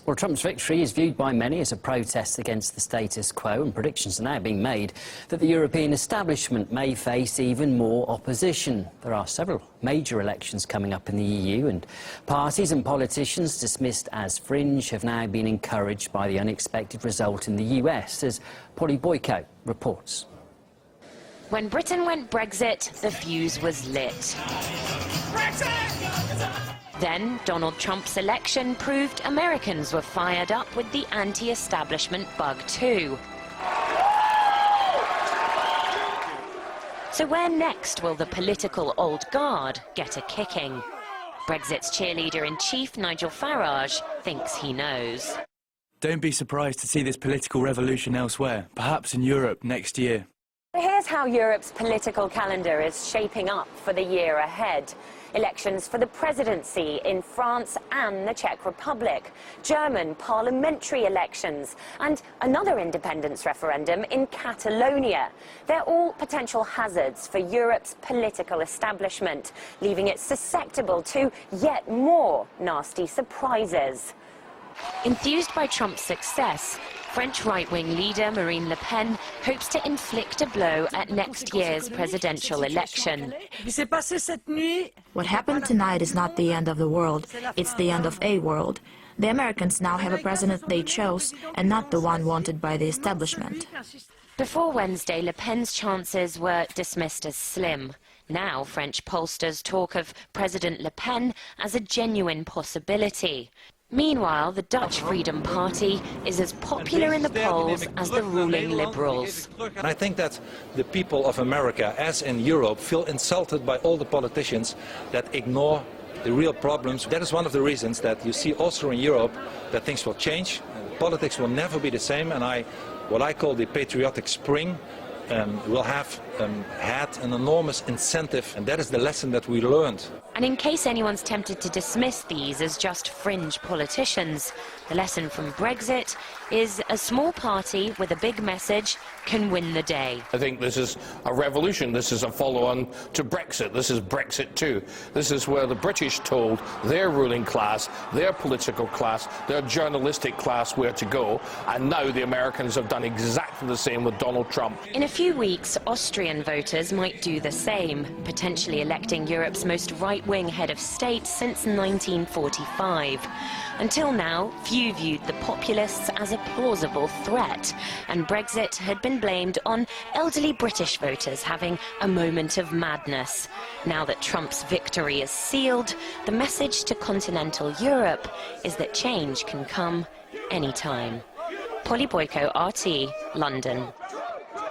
Well, Trump's victory is viewed by many as a protest against the status quo, and predictions are now being made that the European establishment may face even more opposition. There are several major elections coming up in the EU, and parties and politicians dismissed as fringe have now been encouraged by the unexpected result in the US, as Polly Boiko reports. When Britain went Brexit, the fuse was lit. Then Donald Trump's election proved Americans were fired up with the anti-establishment bug too. So where next will the political old guard get a kicking? Brexit's cheerleader-in-chief, Nigel Farage, thinks he knows. Don't be surprised to see this political revolution elsewhere, perhaps in Europe next year. Here's how Europe's political calendar is shaping up for the year ahead. Elections for the presidency in France and the Czech Republic, German parliamentary elections, and another independence referendum in Catalonia. They're all potential hazards for Europe's political establishment, leaving it susceptible to yet more nasty surprises. Enthused by Trump's success, French right-wing leader Marine Le Pen hopes to inflict a blow at next year's presidential election. What happened tonight is not the end of the world, it's the end of a world. The Americans now have a president they chose, and not the one wanted by the establishment. Before Wednesday, Le Pen's chances were dismissed as slim. Now French pollsters talk of President Le Pen as a genuine possibility. Meanwhile, the Dutch Freedom Party is as popular in the polls as the ruling Liberals. And I think that the people of America, as in Europe, feel insulted by all the politicians that ignore the real problems. That is one of the reasons that you see also in Europe that things will change. Politics will never be the same, and what I call the patriotic spring will have had an enormous incentive, and that is the lesson that we learned. And in case anyone's tempted to dismiss these as just fringe politicians, the lesson from Brexit is a small party with a big message can win the day. I think this is a revolution. This is a follow-on to Brexit. This is Brexit 2. This is where the British told their ruling class, their political class, their journalistic class where to go, and now the Americans have done exactly the same with Donald Trump. In a few weeks, Austrian voters might do the same, potentially electing Europe's most right-wing head of state since 1945. Until now, few viewed the populists as a plausible threat, and Brexit had been blamed on elderly British voters having a moment of madness. Now that Trump's victory is sealed, the message to continental Europe is that change can come anytime. Polly Boiko, RT, London.